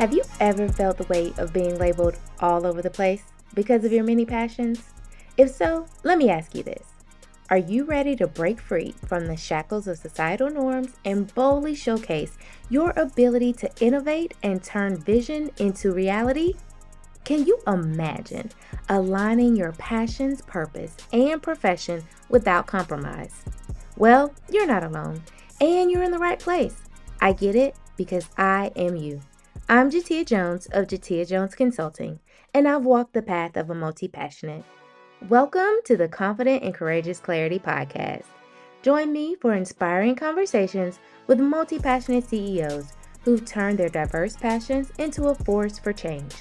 Have you ever felt the weight of being labeled all over the place because of your many passions? If so, let me ask you this. Are you ready to break free from the shackles of societal norms and boldly showcase your ability to innovate and turn vision into reality? Can you imagine aligning your passions, purpose, and profession without compromise? Well, you're not alone, and you're in the right place. I get it because I am you. I'm Jateya Jones of Jateya Jones Consulting, and I've walked the path of a multi-passionate. Welcome to the Confident and Courageous Clarity Podcast. Join me for inspiring conversations with multi-passionate CEOs who've turned their diverse passions into a force for change.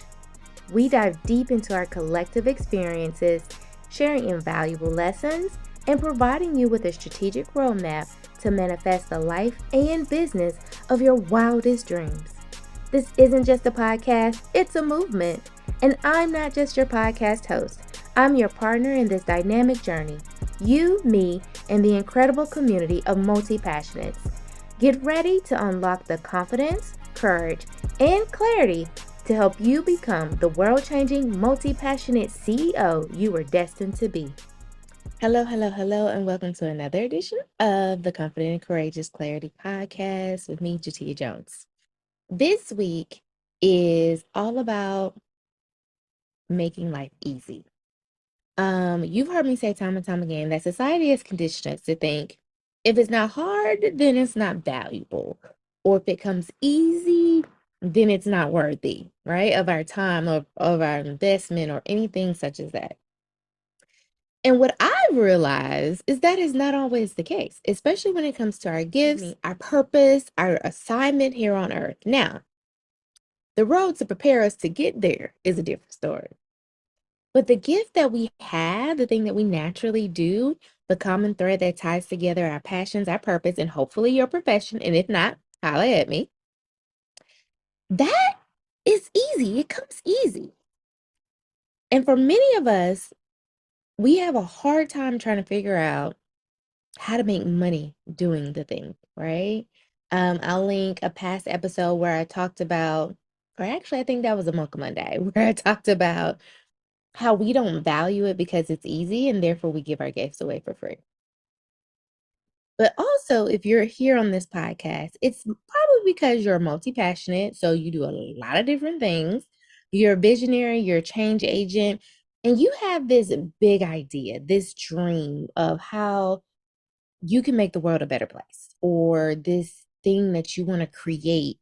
We dive deep into our collective experiences, sharing invaluable lessons, and providing you with a strategic roadmap to manifest the life and business of your wildest dreams. This isn't just a podcast, it's a movement. And I'm not just your podcast host, I'm your partner in this dynamic journey. You, me, and the incredible community of multi-passionates. Get ready to unlock the confidence, courage, and clarity to help you become the world-changing, multi-passionate CEO you were destined to be. Hello, and welcome to another edition of the Confident and Courageous Clarity Podcast with me, Jateya Jones. This week is all about making life easy. You've heard me say time and time again that society has conditioned us to think if it's not hard, then it's not valuable. Or if it comes easy, then it's not worthy, right? Of our time, of our investment, or anything such as that. And what I've realized is that is not always the case, especially when it comes to our gifts, our purpose, our assignment here on earth. Now, the road to prepare us to get there is a different story. But the gift that we have, the thing that we naturally do, the common thread that ties together our passions, our purpose, and hopefully your profession, and if not, holla at me, that is easy. It comes easy. And for many of us, we have a hard time trying to figure out how to make money doing the thing, right? I'll link a past episode where I talked about, or actually, I think that was a Mocha Monday, where I talked about how we don't value it because it's easy and therefore we give our gifts away for free. But also, if you're here on this podcast, it's probably because you're multi-passionate, so you do a lot of different things. You're a visionary, you're a change agent, and you have this big idea, this dream of how you can make the world a better place, or this thing that you want to create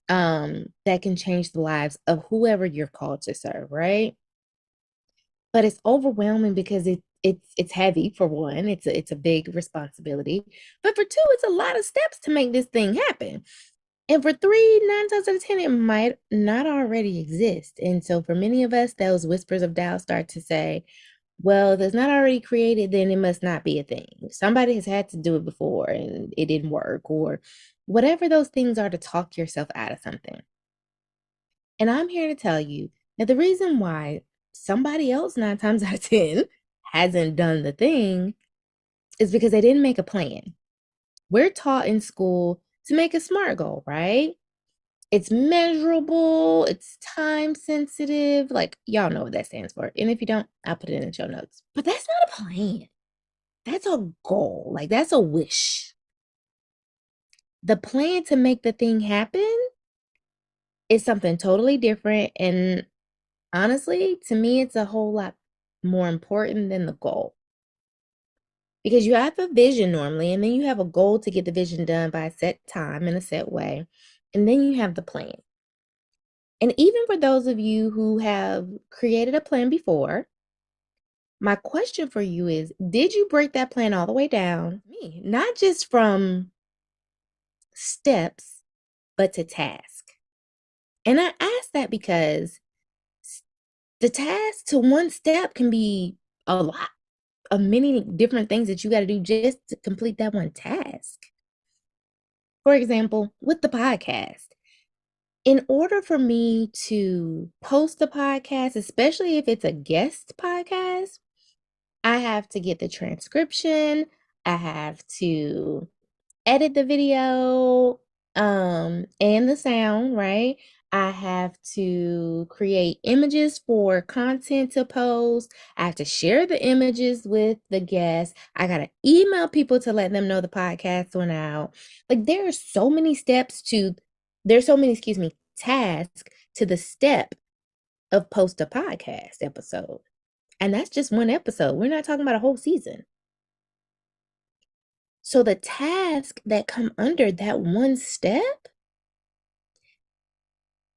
that can change the lives of whoever you're called to serve, right? But it's overwhelming because it's heavy for one. It's a big responsibility. But for two, it's a lot of steps to make this thing happen. And for three, 9 times out of 10, it might not already exist. And so for many of us, those whispers of doubt start to say, well, if it's not already created, then it must not be a thing. Somebody has had to do it before and it didn't work, or whatever those things are to talk yourself out of something. And I'm here to tell you that the reason why somebody else 9 times out of 10 hasn't done the thing is because they didn't make a plan. We're taught in school to make a SMART goal, right? It's measurable, it's time sensitive. Like, y'all know what that stands for. And if you don't, I'll put it in the show notes. But that's not a plan. That's a goal. Like, that's a wish. The plan to make the thing happen is something totally different. And honestly, to me, it's a whole lot more important than the goal. Because you have a vision normally, and then you have a goal to get the vision done by a set time in a set way, and then you have the plan. And even for those of you who have created a plan before, my question for you is, did you break that plan all the way down? Not just from steps, but to task. And I ask that because the task to one step can be a lot of many different things that you got to do just to complete that one task. For example, with the podcast, in order for me to post a podcast, especially if it's a guest podcast, I have to get the transcription, I have to edit the video, and the sound, right? I have to create images for content to post. I have to share the images with the guests. I got to email people to let them know the podcast went out. Like there are so many steps to, there's so many, excuse me, tasks to the step of post a podcast episode. And that's just one episode. We're not talking about a whole season. So the task that come under that one step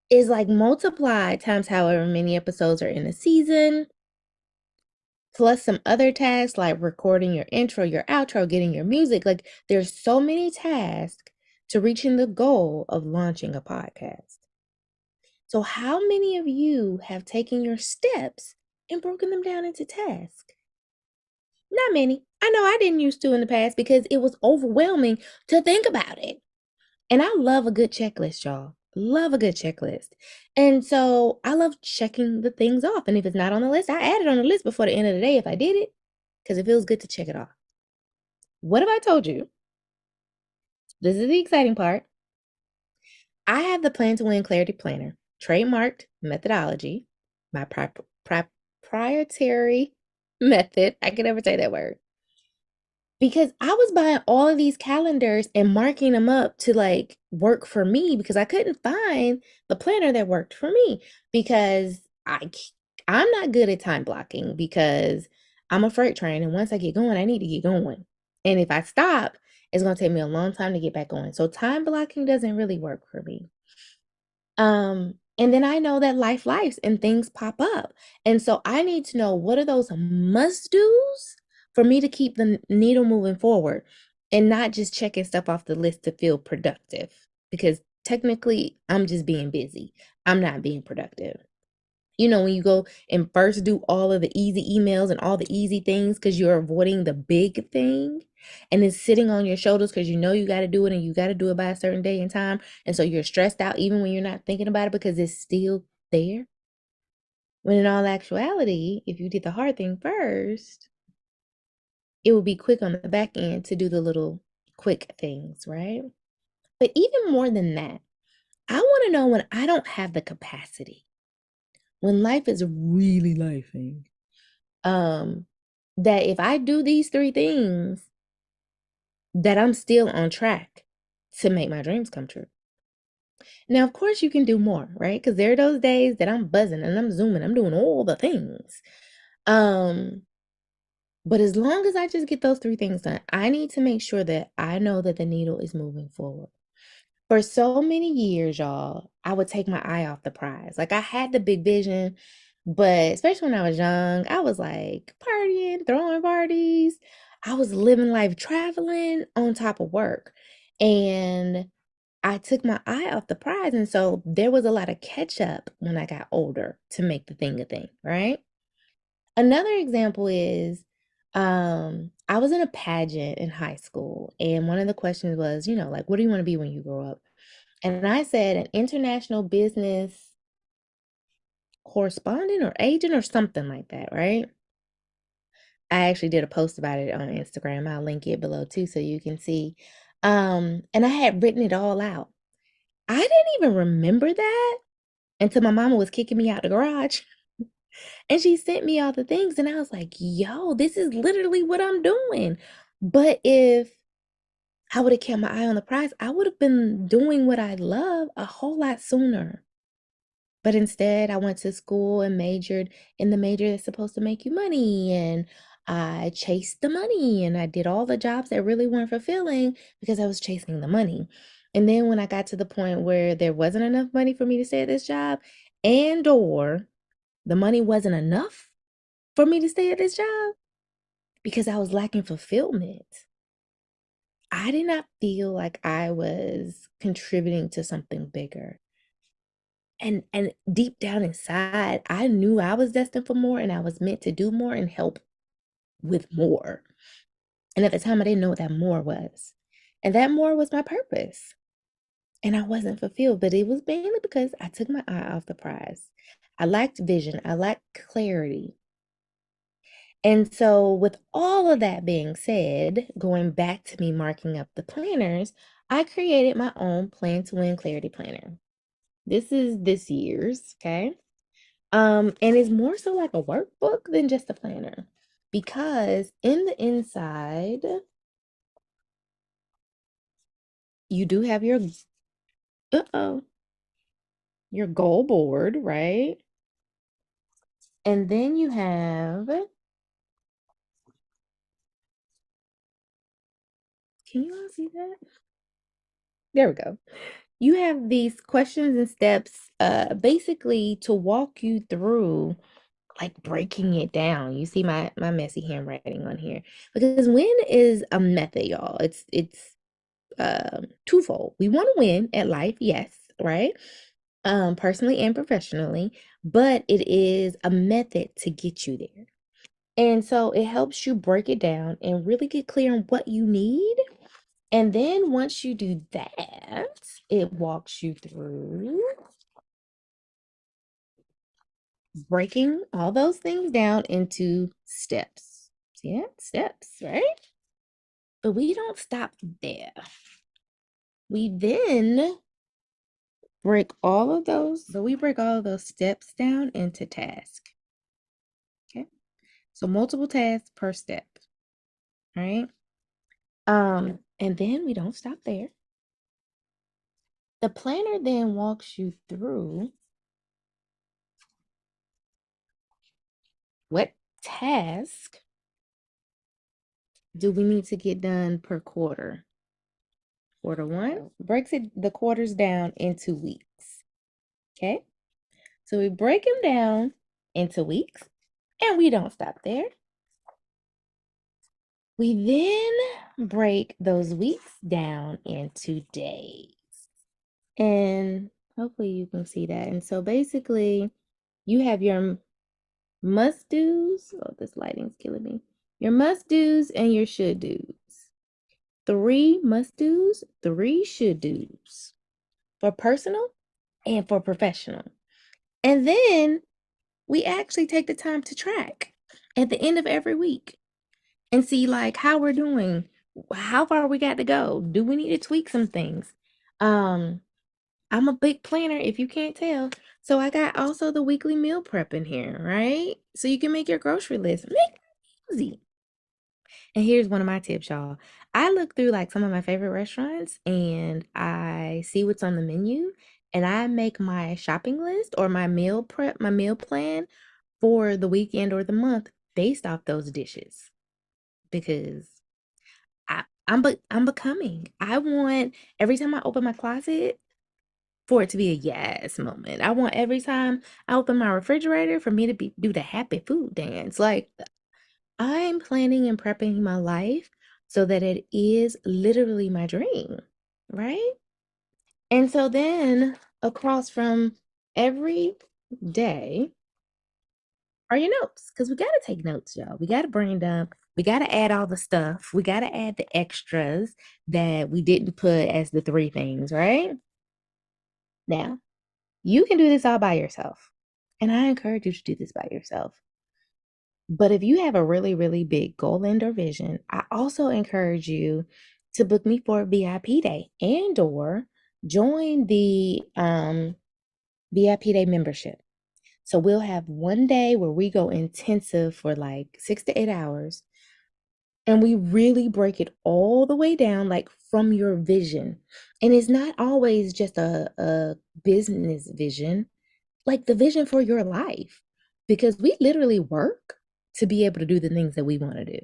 is like multiplied times however many episodes are in a season, plus some other tasks like recording your intro, your outro, getting your music. Like there's so many tasks to reaching the goal of launching a podcast. So how many of you have taken your steps and broken them down into tasks? Not many. I know I didn't used to in the past because it was overwhelming to think about it. And I love a good checklist, y'all. Love a good checklist. And so I love checking the things off. And if it's not on the list, I add it on the list before the end of the day if I did it, because it feels good to check it off. What have I told you? This is the exciting part. I have the Plan to Win Clarity Planner, trademarked methodology, my proprietary method. I can never say that word. Because I was buying all of these calendars and marking them up to like work for me because I couldn't find the planner that worked for me because I'm not good at time blocking because I'm a freight train and once I get going, I need to get going. And if I stop, it's going to take me a long time to get back going. So time blocking doesn't really work for me. And then I know that lives and things pop up. And so I need to know what are those must-dos for me to keep the needle moving forward and not just checking stuff off the list to feel productive because technically I'm just being busy. I'm not being productive. You know, when you go and first do all of the easy emails and all the easy things because you're avoiding the big thing and it's sitting on your shoulders because you know you got to do it and you got to do it by a certain day and time. And so you're stressed out even when you're not thinking about it because it's still there. When in all actuality, if you did the hard thing first, it would be quick on the back end to do the little quick things, right? But even more than that, I want to know when I don't have the capacity, when life is really lifing, um, that if I do these three things, that I'm still on track to make my dreams come true. Now, of course, you can do more, right? Because there are those days that I'm buzzing and I'm zooming, I'm doing all the things. Um, but as long as I just get those three things done, I need to make sure that I know that the needle is moving forward. For so many years, y'all, I would take my eye off the prize. Like I had the big vision, but especially when I was young, I was like partying, throwing parties. I was living life traveling on top of work. And I took my eye off the prize. And so there was a lot of catch up when I got older to make the thing a thing, right? Another example is I was in a pageant in high school, and one of the questions was, you know, like, what do you want to be when you grow up? And I said an international business correspondent or agent or something like that, right? I actually did a post about it on Instagram. I'll link it below too so you can see. And I had written it all out. I didn't even remember that until my mama was kicking me out the garage and she sent me all the things and I was like, yo, this is literally what I'm doing. But if I would have kept my eye on the prize, I would have been doing what I love a whole lot sooner. But instead, I went to school and majored in the major that's supposed to make you money. And I chased the money and I did all the jobs that really weren't fulfilling because I was chasing the money. And then when I got to the point where there wasn't enough money for me to stay at this job and or the money wasn't enough for me to stay at this job because I was lacking fulfillment, I did not feel like I was contributing to something bigger. And deep down inside, I knew I was destined for more and I was meant to do more and help with more. And at the time, I didn't know what that more was. And that more was my purpose. And I wasn't fulfilled, but it was mainly because I took my eye off the prize. I lacked vision, I lacked clarity. And so, with all of that being said, going back to me marking up the planners, I created my own Plan to Win Clarity Planner. This is this year's, okay? And it's more so like a workbook than just a planner because in the inside, you do have uh-oh, your goal board, right? And then you have, can you all see that? There we go. You have these questions and steps, basically to walk you through like breaking it down. You see my messy handwriting on here because win is a method, y'all. It's twofold. We want to win at life, yes, right? Personally and professionally, but it is a method to get you there. And so it helps you break it down and really get clear on what you need. And then once you do that, it walks you through breaking all those things down into steps. Yeah, steps, right? But we don't stop there. We then break all of those steps down into tasks. Okay. So multiple tasks per step, right? And then we don't stop there. The planner then walks you through what task do we need to get done per quarter. Quarter one breaks the quarters down into weeks. Okay. So we break them down into weeks and we don't stop there. We then break those weeks down into days. And hopefully you can see that. And so basically, you have your must do's. Oh, this lighting's killing me. Your must do's and your should do's. 3 must do's, 3 should do's for personal and for professional. And then we actually take the time to track at the end of every week and see like how we're doing, how far we got to go. Do we need to tweak some things? I'm a big planner if you can't tell. So I got also the weekly meal prep in here, right? So you can make your grocery list. Make it easy. And here's one of my tips, y'all. I look through like some of my favorite restaurants and I see what's on the menu and I make my shopping list or my meal prep, my meal plan for the weekend or the month based off those dishes because I'm becoming. I want every time I open my closet for it to be a yes moment. I want every time I open my refrigerator for me to do the happy food dance. Like I'm planning and prepping my life so that it is literally my dream, right? And so then across from every day are your notes because we got to take notes, y'all. We got to brain dump. We got to add all the stuff. We got to add the extras that we didn't put as the 3 things, right? Now, you can do this all by yourself. And I encourage you to do this by yourself. But if you have a really, really big goal and or vision, I also encourage you to book me for a VIP day and or join the VIP day membership. So we'll have one day where we go intensive for like 6 to 8 hours and we really break it all the way down, like from your vision. And it's not always just a business vision, like the vision for your life, because we literally work to be able to do the things that we want to do.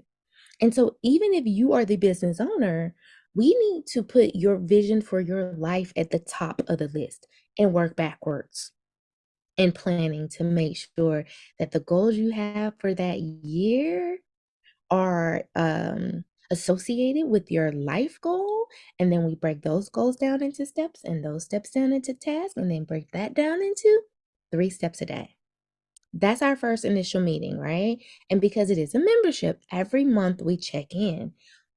And so, even if you are the business owner, we need to put your vision for your life at the top of the list and work backwards in planning to make sure that the goals you have for that year are associated with your life goal. And then we break those goals down into steps and those steps down into tasks, and then break that down into 3 steps a day. That's our first initial meeting, right? And because it is a membership, every month we check in.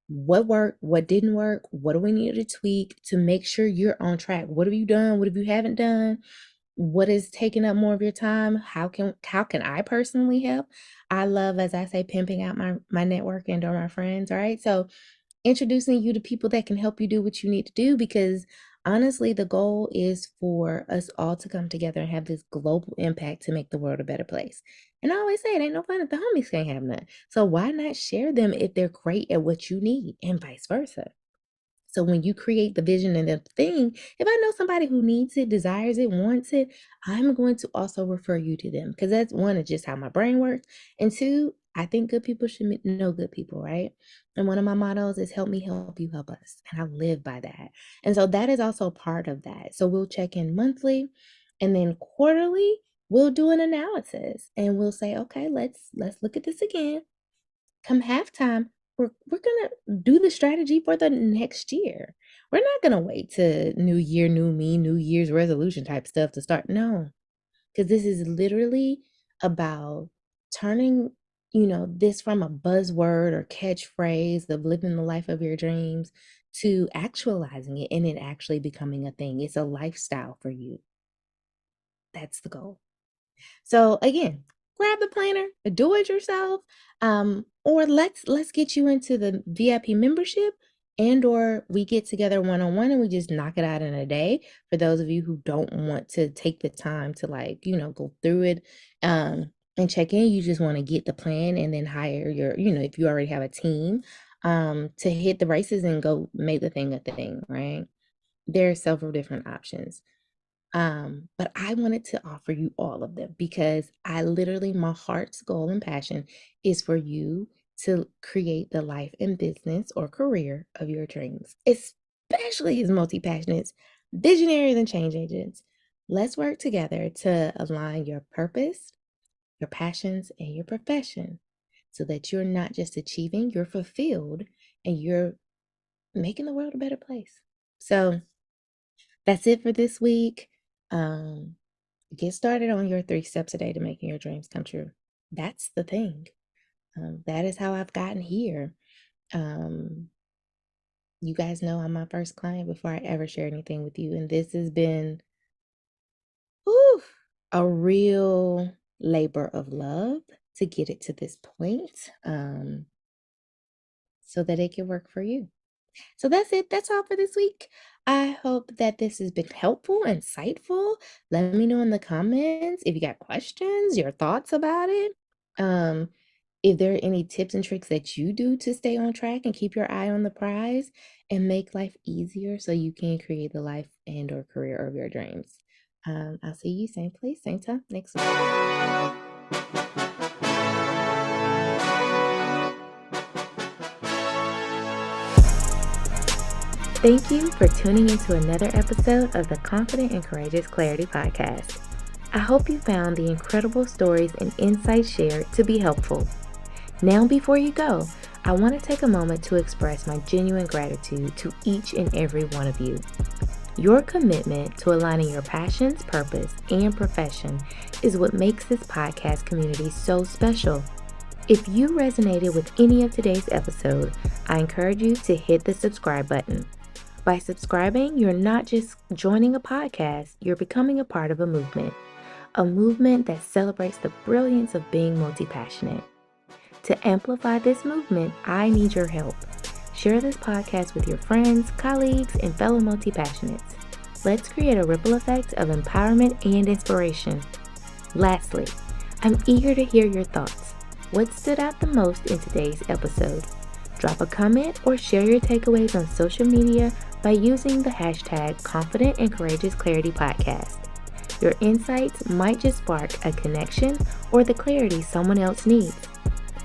What worked? What didn't work? What do we need to tweak to make sure you're on track? What have you done? What have you haven't done? What is taking up more of your time? How can I personally help? I love, as I say, pimping out my network and or my friends, right? So introducing you to people that can help you do what you need to do because Honestly, the goal is for us all to come together and have this global impact to make the world a better place. And I always say it ain't no fun if the homies can't have none. So why not share them if they're great at what you need and vice versa? So when you create the vision and the thing, if I know somebody who needs it, desires it, wants it, I'm going to also refer you to them because that's one, it's just how my brain works. And two, I think good people should know good people, right? And one of my mottos is help me help you help us. And I live by that. And so that is also part of that. So we'll check in monthly and then quarterly, we'll do an analysis and we'll say, okay, let's look at this again. Come halftime, we're gonna do the strategy for the next year. We're not gonna wait to new year, new me, New Year's resolution type stuff to start. No, because this is literally about turning, this from a buzzword or catchphrase of living the life of your dreams to actualizing it and it actually becoming a thing. It's a lifestyle for you. That's the goal. So again, grab the planner, do it yourself, or let's get you into the VIP membership, and or we get together one-on-one and we just knock it out in a day. For those of you who don't want to take the time to go through it, and check in, you just want to get the plan and then hire your, if you already have a team, to hit the races and go make the thing a thing, right? There are several different options. But I wanted to offer you all of them because my heart's goal and passion is for you to create the life and business or career of your dreams, especially as multi-passionates, visionaries, and change agents. Let's work together to align your purpose, your passions, and your profession so that you're not just achieving, you're fulfilled and you're making the world a better place. So that's it for this week. Um, get started on your 3 steps a day to making your dreams come true. That's the thing. That is how I've gotten here. Um, you guys know I'm my first client before I ever share anything with you. And this has been whew, a real labor of love to get it to this point, so that it can work for you. So that's it. That's all for this week. I hope that this has been helpful, insightful. Let me know in the comments if you got questions, your thoughts about it. Um, if there are any tips and tricks that you do to stay on track and keep your eye on the prize and make life easier so you can create the life and or career of your dreams. I'll see you same place, same time next week. Thank you for tuning into another episode of the Confident and Courageous Clarity Podcast. I hope you found the incredible stories and insights shared to be helpful. Now, before you go, I want to take a moment to express my genuine gratitude to each and every one of you. Your commitment to aligning your passions, purpose, and profession is what makes this podcast community so special. If you resonated with any of today's episode, I encourage you to hit the subscribe button. By subscribing, you're not just joining a podcast, you're becoming a part of a movement that celebrates the brilliance of being multi-passionate. To amplify this movement, I need your help. Share this podcast with your friends, colleagues, and fellow multi-passionates. Let's create a ripple effect of empowerment and inspiration. Lastly, I'm eager to hear your thoughts. What stood out the most in today's episode? Drop a comment or share your takeaways on social media by using the hashtag Confident and Courageous Clarity Podcast. Your insights might just spark a connection or the clarity someone else needs.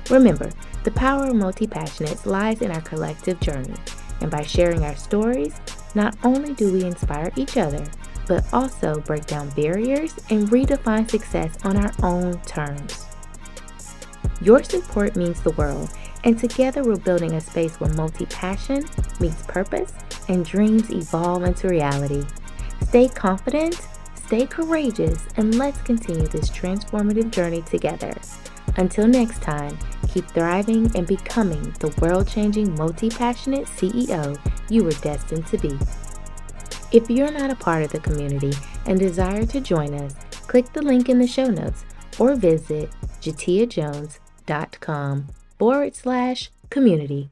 Remember, the power of multi-passionates lies in our collective journey, and by sharing our stories, not only do we inspire each other, but also break down barriers and redefine success on our own terms. Your support means the world, and together we're building a space where multi-passion meets purpose and dreams evolve into reality. Stay confident, stay courageous, and let's continue this transformative journey together. Until next time, keep thriving and becoming the world-changing multi-passionate CEO you were destined to be. If you're not a part of the community and desire to join us, click the link in the show notes or visit jateyajones.com/community.